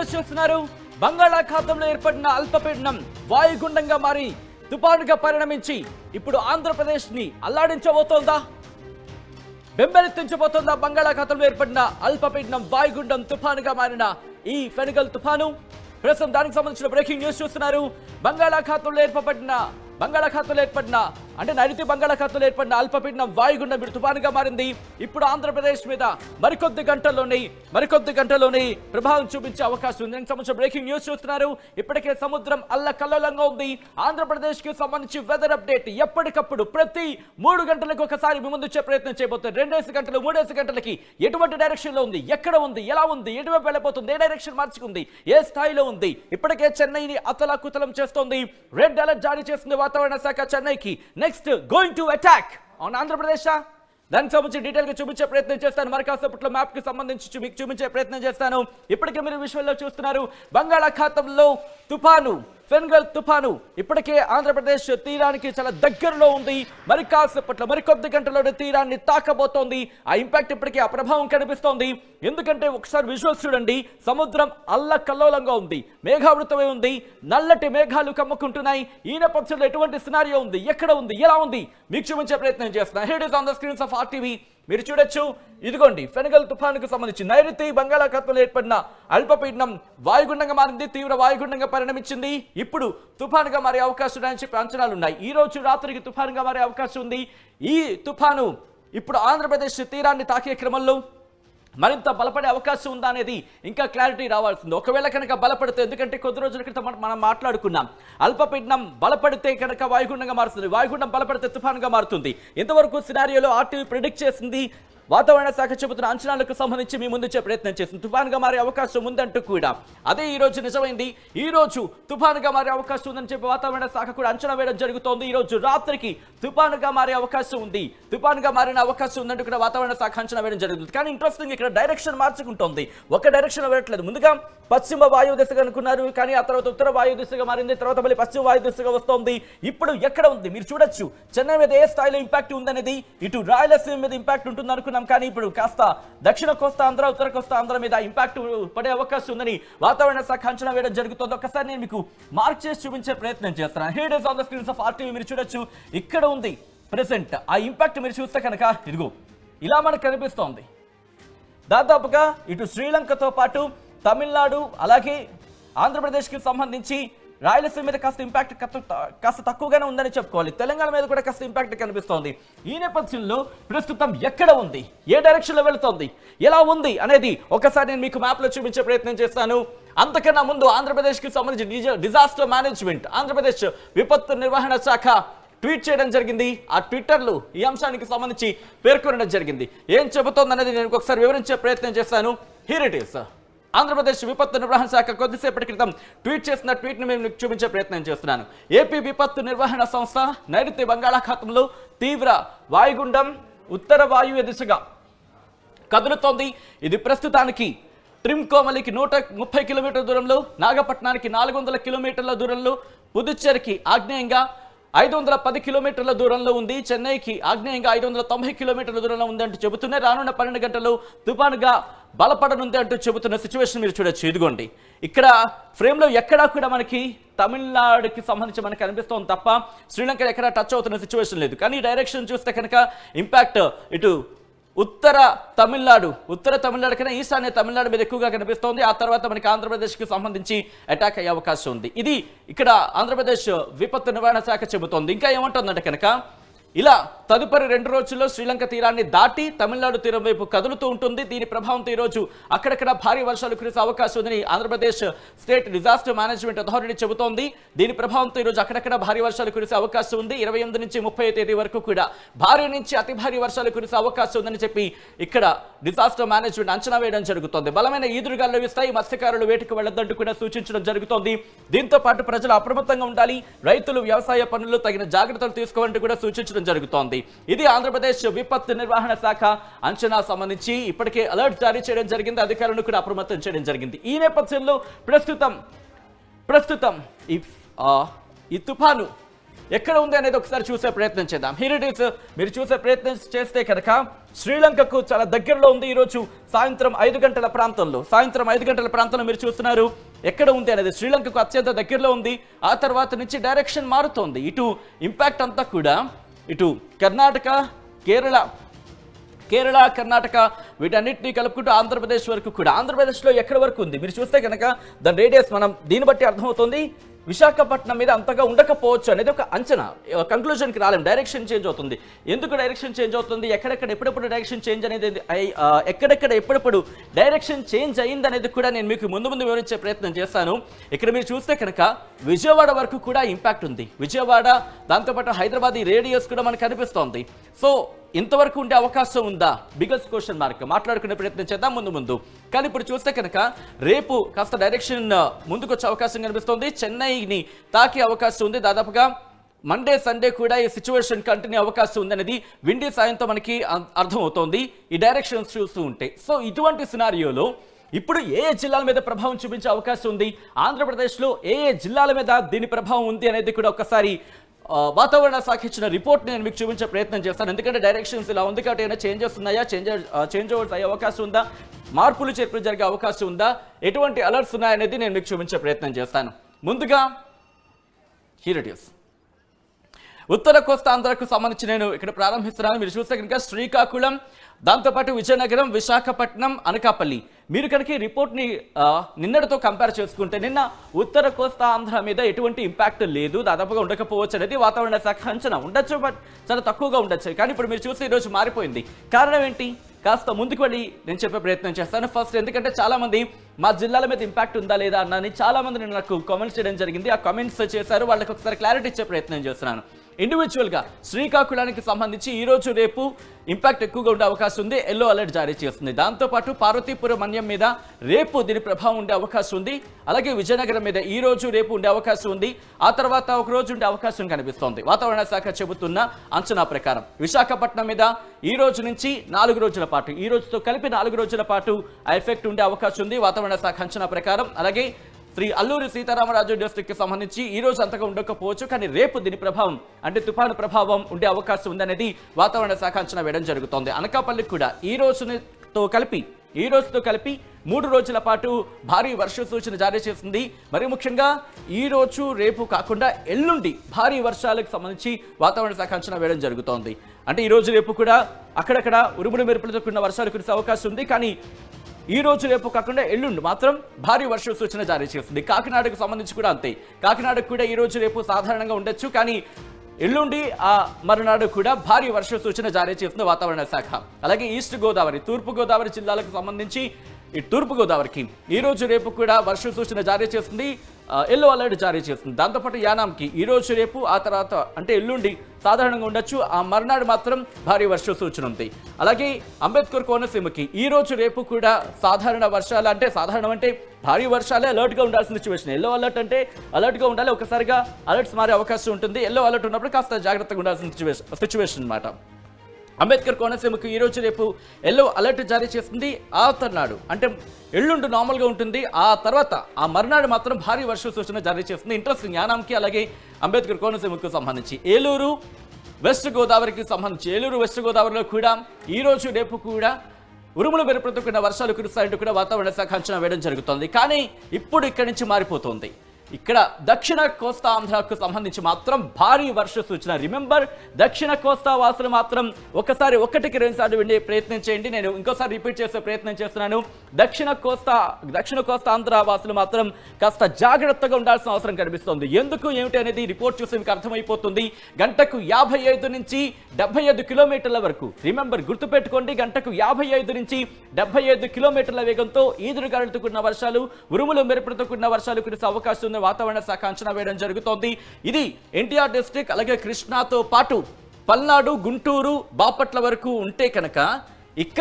News చూస్తున్నారు. బంగాళాఖాతంలో ఏర్పడిన అల్పపీడనం వాయుగుండంగా మారి తుపానుగా పరిణమించి ఇప్పుడు ఆంధ్రప్రదేశ్ ని అల్లాడించబోతోందా, బెంబెలెత్తించబోతోందా? బంగాళాఖాతంలో ఏర్పడిన అల్పపీడనం వాయుగుండం తుఫానుగా మారిన ఈ ఫెనిగల్ తుఫాను ప్రస్తుతం దానికి సంబంధించిన బ్రేకింగ్ న్యూస్ చూస్తున్నారు. బంగాళాఖాతంలో ఏర్పడిన అంటే నైరుతి బంగాళాఖాతంలో ఏర్పడిన అల్పపీడనం వాయుగుండం ఇప్పుడు తుఫానుగా మారింది. ఇప్పుడు ఆంధ్రప్రదేశ్ మీద మరికొద్ది గంటల్లోనే ప్రభావం చూపించే అవకాశం ఉంది. దానికి సంబంధించిన బ్రేకింగ్ న్యూస్ చూస్తున్నారు. ఇప్పటికే సముద్రం అల్లకల్లోలంగా ఉంది. ఆంధ్రప్రదేశ్ కి సంబంధించి వెదర్ అప్డేట్ ఎప్పటికప్పుడు ప్రతి 3 గంటలకు ఒకసారి మీ ముందు వచ్చే ప్రయత్నం చేయబోతుంది. 2 గంటలు 3 గంటలకి ఎటువంటి డైరెక్షన్ లో ఉంది, ఎక్కడ ఉంది, ఎలా ఉంది, ఎటువైపు వెళ్ళిపోతుంది, ఏ డైరెక్షన్ మార్చుకుంది, ఏ స్థాయిలో ఉంది. ఇప్పటికే చెన్నైని అతలాకుతలం చేస్తోంది. రెడ్ అలర్ట్ జారీ చేస్తుంది వాతావరణ శాఖ చెన్నైకి. Next going to attack on Andhra Pradesh. దానికి సంబంధించి డీటెయిల్ గా చూపించే ప్రయత్నం చేస్తాను. మరి కాసేపట్లో మ్యాప్ కి సంబంధించి మీకు చూపించే ప్రయత్నం చేస్తాను. ఇప్పటికే మీరు విజువల్లో చూస్తున్నారు. బంగాళాఖాతంలో తుఫాను ఫెనిగల్ తుఫాను ఇప్పటికే ఆంధ్రప్రదేశ్ తీరానికి చాలా దగ్గరలో ఉంది. మరి కాసేపట్లో మరికొద్ది గంటల్లో తీరాన్ని తాకబోతోంది. ఆ ఇంపాక్ట్ ఇప్పటికే ఆ ప్రభావం కనిపిస్తోంది. ఎందుకంటే ఒకసారి విజువల్స్ చూడండి. సముద్రం అల్లకల్లోలంగా ఉంది, మేఘావృతమై ఉంది, నల్లటి మేఘాలు కమ్ముకుంటున్నాయి. ఈ నేపథ్యంలో ఎటువంటి సినారియో ఉంది, ఎక్కడ ఉంది, ఎలా ఉంది మీకు చూపించే ప్రయత్నం చేస్తున్నా. Here is on the screens of RTV. మీరు చూడొచ్చు, ఇదిగోండి ఫెనిగల్ తుఫానుకు సంబంధించి నైరుతి బంగాళాఖాతంలో ఏర్పడిన అల్పపీడనం వాయుగుండంగా మారింది, తీవ్ర వాయుగుండంగా పరిణమించింది. ఇప్పుడు తుఫానుగా మారే అవకాశం ఉన్నాయని చెప్పి అంచనాలు ఉన్నాయి. ఈ రోజు రాత్రికి తుఫానుగా మారే అవకాశం ఉంది. ఈ తుఫాను ఇప్పుడు ఆంధ్రప్రదేశ్ తీరాన్ని తాకే క్రమంలో మరింత బలపడే అవకాశం ఉందా అనేది ఇంకా క్లారిటీ రావాల్సింది. ఒకవేళ కనుక బలపడితే, ఎందుకంటే కొద్ది రోజుల క్రితం మనం మాట్లాడుకున్నాం, అల్పపీడనం బలపడితే కనుక వాయుగుండంగా మారుతుంది, వాయుగుండం బలపడితే తుఫానుగా మారుతుంది. ఇంతవరకు సినారియోలో ఆర్టీవీ ప్రిడిక్ట్ చేసింది. వాతావరణ శాఖ చెబుతున్న అంచనాలకు సంబంధించి మీ ముందు ప్రయత్నం చేసింది. తుఫానుగా మారే అవకాశం ఉందంటూ కూడా అదే ఈ రోజు నిజమైంది. ఈ రోజు తుఫానుగా మారే అవకాశం ఉందని చెప్పి వాతావరణ శాఖ కూడా అంచనా వేయడం జరుగుతోంది. ఈ రోజు రాత్రికి తుఫానుగా మారే అవకాశం ఉంది, తుఫానుగా మారిన అవకాశం ఉందంటూ కూడా వాతావరణ శాఖ అంచనా వేయడం జరుగుతుంది. కానీ ఇంట్రెస్టింగ్, ఇక్కడ డైరెక్షన్ మార్చుకుంటోంది. ఒక డైరెక్షన్ వెళ్ళట్లేదు. ముందుగా పశ్చిమ వాయు దిశగా అనుకున్నారు, కానీ ఆ తర్వాత ఉత్తర వాయు దిశగా మారింది. తర్వాత మళ్ళీ పశ్చిమ వాయు దిశగా వస్తోంది. ఇప్పుడు ఎక్కడ ఉంది మీరు చూడొచ్చు. చెన్నై మీద ఏ స్థాయిలో ఇంపాక్ట్ ఉందనేది, ఇటు రాయలసీమ మీద ఇంపాక్ట్ ఉంటుంది అనుకున్నాం, కానీ ఇప్పుడు కాస్త దక్షిణ కోస్తా ఆంధ్ర, ఉత్తర కోస్తా ఆంధ్ర మీద ఇంపాక్ట్ పడే అవకాశం ఉందని వాతావరణ శాఖ అంచనా వేయడం జరుగుతుంది. ఒకసారి నేను మీకు మార్క్ చేసి చూపించే ప్రయత్నం చేస్తున్నాను. Here is on the screens of RTV. మీరు చూడొచ్చు, ఇక్కడ ఉంది ప్రెసెంట్. ఆ ఇంపాక్ట్ మీరు చూస్తే కనుక ఇదిగో ఇలా మనకు కనిపిస్తోంది. దాదాపుగా ఇటు శ్రీలంకతో పాటు తమిళనాడు, అలాగే ఆంధ్రప్రదేశ్కి సంబంధించి రాయలసీమ మీద కాస్త ఇంపాక్ట్ కాస్త తక్కువగానే ఉందని చెప్పుకోవాలి. తెలంగాణ మీద కూడా కాస్త ఇంపాక్ట్ కనిపిస్తోంది. ఈ నేపథ్యంలో ప్రస్తుతం ఎక్కడ ఉంది, ఏ డైరెక్షన్ లో వెళుతోంది, ఎలా ఉంది అనేది ఒకసారి నేను మీకు మ్యాప్ లో చూపించే ప్రయత్నం చేస్తాను. అంతకన్నా ముందు ఆంధ్రప్రదేశ్కి సంబంధించి డిజాస్టర్ మేనేజ్మెంట్, ఆంధ్రప్రదేశ్ విపత్తు నిర్వహణ శాఖ ట్వీట్ చేయడం జరిగింది. ఆ ట్విట్టర్లు ఈ అంశానికి సంబంధించి పేర్కొనడం జరిగింది. ఏం చెబుతోంది అనేది నేను ఒకసారి వివరించే ప్రయత్నం చేస్తాను. Here it is. ఆంధ్రప్రదేశ్ విపత్తు నిర్వహణ శాఖ కొద్దిసేపటి క్రితం ట్వీట్ చేసిన ట్వీట్ని మేము చూపించే ప్రయత్నం చేస్తున్నాను. ఏపీ విపత్తు నిర్వహణ సంస్థ నైరుతి బంగాళాఖాతంలో తీవ్ర వాయుగుండం ఉత్తర వాయువ్య దిశగా కదులుతోంది. ఇది ప్రస్తుతానికి ట్రిమ్కోమలికి 130 కిలోమీటర్ల దూరంలో, నాగపట్నానికి 400 కిలోమీటర్ల దూరంలో, పుదుచ్చేరికి ఆగ్నేయంగా 510 కిలోమీటర్ల దూరంలో ఉంది, చెన్నైకి ఆగ్నేయంగా 590 కిలోమీటర్ల దూరంలో ఉంది అంటూ చెబుతున్నారు. రానున్న 12 గంటల్లో తుఫానుగా బలపడనుంది అంటూ చెబుతున్న సిచ్యువేషన్ మీరు చూడొచ్చు. ఇదిగోండి, ఇక్కడ ఫ్రేమ్లో ఎక్కడా కూడా మనకి తమిళనాడుకి సంబంధించి మనకు కనిపిస్తోంది తప్ప శ్రీలంక ఎక్కడా టచ్ అవుతున్న సిచ్యువేషన్ లేదు. కానీ డైరెక్షన్ చూస్తే కనుక ఇంపాక్ట్ ఇటు ఉత్తర తమిళనాడు కన్నా ఈశాన్య తమిళనాడు మీద ఎక్కువగా కనిపిస్తోంది. ఆ తర్వాత మనకి ఆంధ్రప్రదేశ్కి సంబంధించి అటాక్ అయ్యే అవకాశం ఉంది. ఇది ఇక్కడ ఆంధ్రప్రదేశ్ విపత్తు నిర్వహణ శాఖ చెబుతోంది. ఇంకా ఏమంటుందంటే కనుక ఇలా తదుపరి 2 రోజుల్లో శ్రీలంక తీరాన్ని దాటి తమిళనాడు తీరం వైపు కదులుతూ ఉంటుంది. దీని ప్రభావంతో ఈరోజు అక్కడక్కడ భారీ వర్షాలు కురిసే అవకాశం ఉందని Andhra Pradesh state disaster management authority చెబుతోంది. దీని ప్రభావంతో ఈరోజు అక్కడక్కడ భారీ వర్షాలు కురిసే అవకాశం ఉంది. 28 నుంచి 30 తేదీ వరకు కూడా భారీ నుంచి అతి భారీ వర్షాలు కురిసే అవకాశం ఉందని చెప్పి ఇక్కడ డిజాస్టర్ మేనేజ్మెంట్ అంచనా వేయడం జరుగుతోంది. బలమైన ఈదురుగాలు వీస్తాయి, మత్స్యకారులు వేటకు వెళ్లొద్దంటూ కూడా సూచించడం జరుగుతోంది. దీంతో పాటు ప్రజలు అప్రమత్తంగా ఉండాలి, రైతులు వ్యవసాయ పనుల్లో తగిన జాగ్రత్తలు తీసుకోవాలంటూ కూడా సూచించడం జరుగుతోంది. ఇది ఆంధ్రప్రదేశ్ విపత్తు నిర్వహణ శాఖ అంచనా సంబంధించి ఇప్పటికే అలర్ట్ జారీ చేయడం జరిగింది. అధికారులను కూడా అప్రమత్తం చేయడం జరిగింది. ఈ నేపథ్యంలో ప్రస్తుతం ఈ తుఫాను ఎక్కడ ఉంది అనేది ఒకసారి చూసే ప్రయత్నం చేద్దాం. Here it is. మీరు చూసే ప్రయత్నం చేస్తే కనుక శ్రీలంకకు చాలా దగ్గరలో ఉంది. ఈరోజు సాయంత్రం 5 గంటల ప్రాంతంలో మీరు చూస్తున్నారు. ఎక్కడ ఉంది అనేది శ్రీలంకకు అత్యంత దగ్గరలో ఉంది. ఆ తర్వాత నుంచి డైరెక్షన్ మారుతోంది. ఇటు ఇంపాక్ట్ అంతా కూడా ఇటు కర్ణాటక, కేరళ, కర్ణాటక వీటన్నిటిని కలుపుకుంటూ ఆంధ్రప్రదేశ్ వరకు కూడా. ఆంధ్రప్రదేశ్లో ఎక్కడి వరకు ఉంది మీరు చూస్తే కనుక దాని రేడియస్ మనం దీన్ని బట్టి అర్థమవుతుంది విశాఖపట్నం మీద అంతగా ఉండకపోవచ్చు అనేది ఒక అంచనా. కంక్లూజన్కి రాలేం. డైరెక్షన్ చేంజ్ అవుతుంది. ఎందుకు డైరెక్షన్ చేంజ్ అవుతుంది, ఎక్కడెక్కడ ఎప్పుడెప్పుడు డైరెక్షన్ చేంజ్ అనేది ఎక్కడెక్కడ ఎప్పుడెప్పుడు డైరెక్షన్ చేంజ్ అయింది అనేది కూడా నేను మీకు ముందు వివరించే ప్రయత్నం చేస్తాను. ఇక్కడ మీరు చూస్తే కనుక విజయవాడ వరకు కూడా ఇంపాక్ట్ ఉంది. విజయవాడ దాంతోపాటు హైదరాబాద్ ఈ రేడియస్ కూడా మనకు కనిపిస్తోంది. సో ఇంతవరకు ఉండే అవకాశం ఉందా, బిగ్గెస్ట్ క్వశ్చన్ మార్క్. మాట్లాడుకునే ప్రయత్నం చేద్దాం ముందు. కానీ ఇప్పుడు చూస్తే కనుక రేపు కాస్త డైరెక్షన్ ముందుకు వచ్చే అవకాశం కనిపిస్తోంది. చెన్నైని తాకే అవకాశం ఉంది. దాదాపుగా మండే, సండే కూడా ఈ సిచ్యువేషన్ కంటిన్యూ అవకాశం ఉంది అనేది విండీ సాయంతో మనకి అర్థమవుతోంది ఈ డైరెక్షన్స్ చూస్తూ ఉంటే. సో ఇటువంటి సినారియోలో ఇప్పుడు ఏ జిల్లాల మీద ప్రభావం చూపించే అవకాశం ఉంది, ఆంధ్రప్రదేశ్లో ఏ జిల్లాల మీద దీని ప్రభావం ఉంది అనేది కూడా ఒకసారి వాతావరణ శాఖ ఇచ్చిన రిపోర్ట్ నేను మీకు చూపించే ప్రయత్నం చేస్తాను. ఎందుకంటే డైరెక్షన్స్ ఇలా ఉంది కాబట్టి ఏమైనా చేంజెస్ ఉన్నాయా, చేంజ్ ఓవర్స్ అయ్యే అవకాశం ఉందా, మార్పులు చేర్పులు జరిగే అవకాశం ఉందా, ఎటువంటి అలర్ట్స్ ఉన్నాయనేది నేను మీకు చూపించే ప్రయత్నం చేస్తాను. ముందుగా హియర్ ఇట్ ఈస్. ఉత్తర కోస్తా ఆంధ్రకు సంబంధించి నేను ఇక్కడ ప్రారంభిస్తున్నాను. మీరు చూస్తే కనుక శ్రీకాకుళం, దాంతోపాటు విజయనగరం, విశాఖపట్నం, అనకాపల్లి. మీరు కనుక ఈ రిపోర్ట్ని నిన్నటితో కంపేర్ చేసుకుంటే నిన్న ఉత్తర కోస్తా ఆంధ్ర మీద ఎటువంటి ఇంపాక్ట్ లేదు, దాదాపుగా ఉండకపోవచ్చు అనేది వాతావరణ శాఖ అంచనా. ఉండొచ్చు, బట్ చాలా తక్కువగా ఉండొచ్చు. కానీ ఇప్పుడు మీరు చూస్తే ఈరోజు మారిపోయింది. కారణం ఏంటి, కాస్త ముందుకు వెళ్ళి నేను చెప్పే ప్రయత్నం చేస్తాను. ఫస్ట్ ఎందుకంటే చాలామంది మా జిల్లాల మీద ఇంపాక్ట్ ఉందా లేదా అన్నని చాలామంది నేను నాకు కామెంట్స్ చేయడం జరిగింది. ఆ కామెంట్స్ చేశారు, వాళ్ళకి ఒకసారి క్లారిటీ ఇచ్చే ప్రయత్నం చేస్తున్నాను. ఇండివిజువల్గా శ్రీకాకుళానికి సంబంధించి ఈరోజు రేపు ఇంపాక్ట్ ఎక్కువగా ఉండే అవకాశం ఉంది. ఎల్లో అలర్ట్ జారీ చేస్తుంది. దాంతోపాటు పార్వతీపురం మన్యం మీద రేపు దీని ప్రభావం ఉండే అవకాశం ఉంది. అలాగే విజయనగరం మీద ఈ రోజు రేపు ఉండే అవకాశం ఉంది. ఆ తర్వాత ఒక రోజు ఉండే అవకాశం కనిపిస్తోంది వాతావరణ శాఖ చెబుతున్న అంచనా ప్రకారం. విశాఖపట్నం మీద ఈ రోజు నుంచి 4 రోజుల పాటు, ఈ రోజుతో కలిపి 4 రోజుల పాటు ఆ ఎఫెక్ట్ ఉండే అవకాశం ఉంది వాతావరణ శాఖ అంచనా ప్రకారం. అలాగే శ్రీ అల్లూరి సీతారామరాజు డిస్ట్రిక్ట్కి సంబంధించి ఈ రోజు అంతగా ఉండకపోవచ్చు, కానీ రేపు దీని ప్రభావం అంటే తుఫాను ప్రభావం ఉండే అవకాశం ఉందనేది వాతావరణ శాఖ అంచనా వేయడం జరుగుతోంది. అనకాపల్లికి కూడా ఈ రోజుతో కలిపి 3 రోజుల పాటు భారీ వర్ష సూచన జారీ చేసింది. మరి ముఖ్యంగా ఈ రోజు రేపు కాకుండా ఎల్లుండి భారీ వర్షాలకు సంబంధించి వాతావరణ శాఖ అంచనా వేయడం జరుగుతోంది. అంటే ఈ రోజు రేపు కూడా అక్కడక్కడ ఉరుములు మెరుపులతో కూడిన వర్షాలు కురిసే అవకాశం ఉంది. కానీ ఈ రోజు రేపు కాకుండా ఎల్లుండి మాత్రం భారీ వర్ష సూచన జారీ చేస్తుంది. కాకినాడకు సంబంధించి కూడా అంతే. కాకినాడకు కూడా ఈ రోజు రేపు సాధారణంగా ఉండొచ్చు, కానీ ఎల్లుండి ఆ మరునాడు కూడా భారీ వర్ష సూచన జారీ చేస్తుంది వాతావరణ శాఖ. అలాగే ఈస్ట్ గోదావరి, తూర్పు గోదావరి జిల్లాలకు సంబంధించి ఈ తూర్పు గోదావరికి ఈ రోజు రేపు కూడా వర్ష సూచన జారీ చేస్తుంది, ఎల్లో అలర్ట్ జారీ చేస్తుంది. దాంతోపాటు యానాంకి ఈ రోజు రేపు, ఆ తర్వాత అంటే ఎల్లుండి సాధారణంగా ఉండొచ్చు, ఆ మర్నాడు మాత్రం భారీ వర్ష సూచన ఉంది. అలాగే అంబేద్కర్ కోనసీమకి ఈ రోజు రేపు కూడా సాధారణ వర్షాలు, అంటే సాధారణం అంటే భారీ వర్షాలే అలర్ట్గా ఉండాల్సిన సిచ్యువేషన్. ఎల్లో అలర్ట్ అంటే అలర్ట్గా ఉండాలి, ఒకసారిగా అలర్ట్స్ మారే అవకాశం ఉంటుంది. ఎల్లో అలర్ట్ ఉన్నప్పుడు కాస్త జాగ్రత్తగా ఉండాల్సిన సిచ్యువేషన్ అన్నమాట. అంబేద్కర్ కోనసీమకు ఈ రోజు రేపు ఎల్లో అలర్ట్ జారీ చేస్తుంది. ఆ తర్నాడు అంటే ఎల్లుండి నార్మల్గా ఉంటుంది, ఆ తర్వాత ఆ మర్నాడు మాత్రం భారీ వర్ష సూచన జారీ చేస్తుంది. ఇంట్రెస్టింగ్. యానాంకి అలాగే అంబేద్కర్ కోనసీమకు సంబంధించి. ఏలూరు వెస్ట్ గోదావరికి సంబంధించి ఏలూరు వెస్ట్ గోదావరిలో కూడా ఈ రోజు రేపు కూడా ఉరుములు మెరుపులతో కూడిన వర్షాలు కురుస్తాయంటూ కూడా వాతావరణ శాఖ అంచనా వేయడం జరుగుతోంది. కానీ ఇప్పుడు ఇక్కడి నుంచి మారిపోతుంది. ఇక్కడ దక్షిణ కోస్తా ఆంధ్రకు సంబంధించి మాత్రం భారీ వర్ష సూచన. రిమెంబర్, దక్షిణ కోస్తా వాసులు మాత్రం ఒకసారి 1-2 సార్లు వినే ప్రయత్నం చేయండి. నేను ఇంకోసారి రిపీట్ చేసే ప్రయత్నం చేస్తున్నాను. దక్షిణ కోస్తా ఆంధ్ర వాసులు మాత్రం కాస్త జాగ్రత్తగా ఉండాల్సిన అవసరం కనిపిస్తోంది. ఎందుకు ఏమిటి అనేది రిపోర్ట్ చూసి మీకు అర్థమైపోతుంది. గంటకు 55 నుంచి 75 కిలోమీటర్ల వరకు, రిమెంబర్ గుర్తుపెట్టుకోండి, గంటకు 55 నుంచి 75 కిలోమీటర్ల వేగంతో ఈదురుగాలులతో కూడిన వర్షాలు, ఉరుములు మెరుపులతో కూడిన వర్షాలు కురిసే అవకాశం ఉంది వాతావరణ శాఖ అంచనా వేయడం జరుగుతోంది. ఇది ఎన్టీఆర్ డిస్ట్రిక్ట్ అలాగే కృష్ణాతో పాటు పల్నాడు, గుంటూరు, బాపట్ల వరకు ఉంటే కనుక